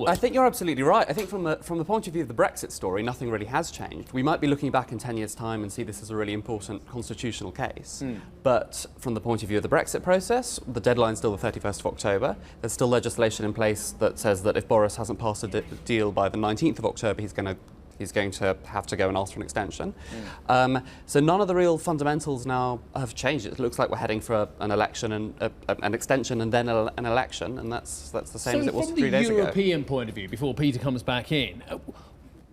forward. I think you're absolutely right. I think from the point of view of the Brexit story, nothing really has changed. We might be looking back in 10 years' time and see this as a really important constitutional case. But from the point of view of the Brexit process, the deadline's still the 31st of October. There's still legislation in place that says that if Boris hasn't passed a deal by the 19th of October, he's going to have to go and ask for an extension. So none of the real fundamentals now have changed. It looks like we're heading for an election and an extension and then an election, and that's the same as it was 3 days ago. From the European point of view, before Peter comes back in,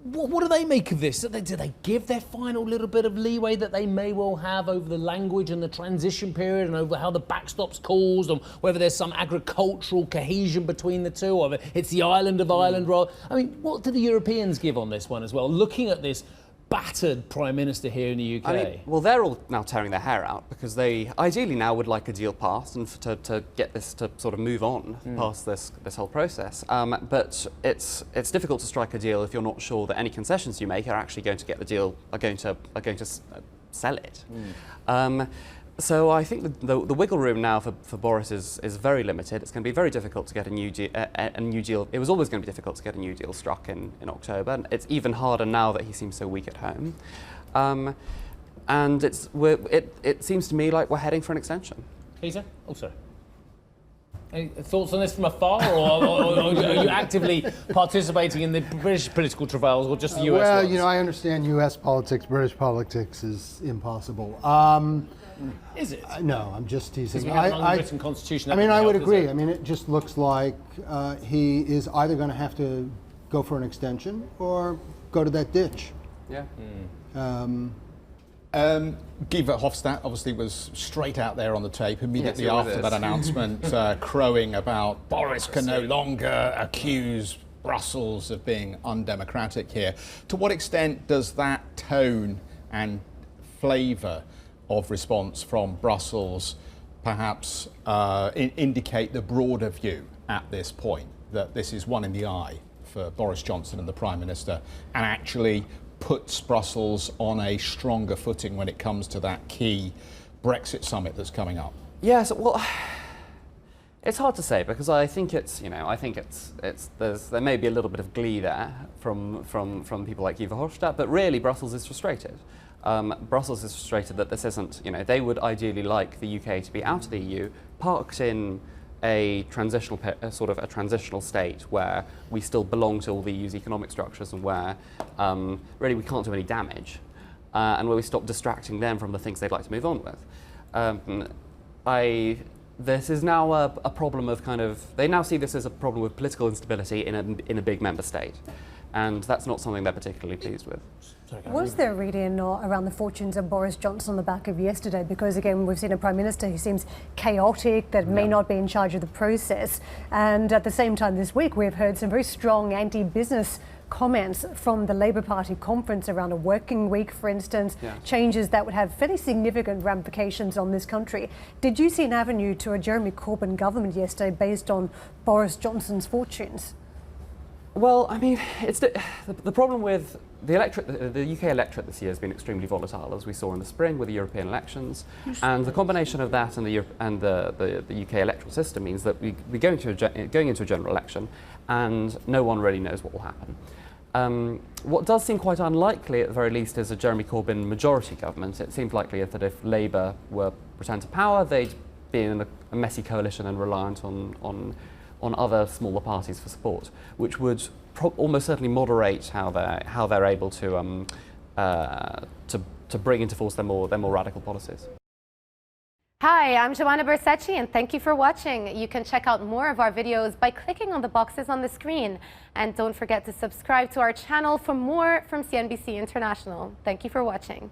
what do they make of this? Do they give their final little bit of leeway that they may well have over the language and the transition period and over how the backstop's caused, and whether there's some agricultural cohesion between the two, or it's the island of Ireland? I mean, what do the Europeans give on this one as well, looking at this battered Prime Minister here in the UK? I mean, well, they're all now tearing their hair out because they ideally now would like a deal passed and to get this to sort of move on past this whole process. But it's difficult to strike a deal if you're not sure that any concessions you make are actually going to get the deal, are going to sell it. So I think the wiggle room now for Boris is very limited. It's going to be very difficult to get a new deal. It was always going to be difficult to get a new deal struck in October. And it's even harder now that he seems so weak at home. And it seems to me like we're heading for an extension. Peter? Oh, sorry. Any thoughts on this from afar, or are you actively participating in the British political travails, or just the US Well, ones? you know, I understand US politics. British politics is impossible. Is it? No, I'm just teasing. Because we have an unwritten constitution. I mean, I would agree. I mean, it just looks like he is either going to have to go for an extension or go to that ditch. Yeah. Guy Verhofstadt obviously was straight out there on the tape immediately after that announcement, crowing about Boris can no longer accuse Brussels of being undemocratic here. To what extent does that tone and flavour of response from Brussels perhaps indicate the broader view at this point, that this is one in the eye for Boris Johnson and the Prime Minister, and actually puts Brussels on a stronger footing when it comes to that key Brexit summit that's coming up? Yes, well, it's hard to say because I think there may be a little bit of glee there from people like Guy Verhofstadt, but really Brussels is frustrated. Brussels is frustrated that this isn't, they would ideally like the UK to be out of the EU, parked in a transitional state where we still belong to all the EU's economic structures and where really we can't do any damage, and where we stop distracting them from the things they'd like to move on with. This is now a problem of they now see this as a problem with political instability in a big member state, and that's not something they're particularly pleased with. Was there reading around the fortunes of Boris Johnson on the back of yesterday? Because again, we've seen a Prime Minister who seems chaotic, that may not be in charge of the process. And at the same time this week, we've heard some very strong anti-business comments from the Labour Party conference around a working week, for instance, changes that would have fairly significant ramifications on this country. Did you see an avenue to a Jeremy Corbyn government yesterday based on Boris Johnson's fortunes? Well, I mean, it's the problem with the electorate. The UK electorate this year has been extremely volatile, as we saw in the spring with the European elections, and the combination of that and the UK electoral system means that we're going into a general election, and no one really knows what will happen. What does seem quite unlikely, at the very least, is a Jeremy Corbyn majority government. It seems likely that if Labour were returned to power, they'd be in a messy coalition and reliant on other smaller parties for support, which would almost certainly moderate how they're able to bring into force their more radical policies. Hi, I'm Joanna Bersecci, and thank you for watching. You can check out more of our videos by clicking on the boxes on the screen. And don't forget to subscribe to our channel for more from CNBC International. Thank you for watching.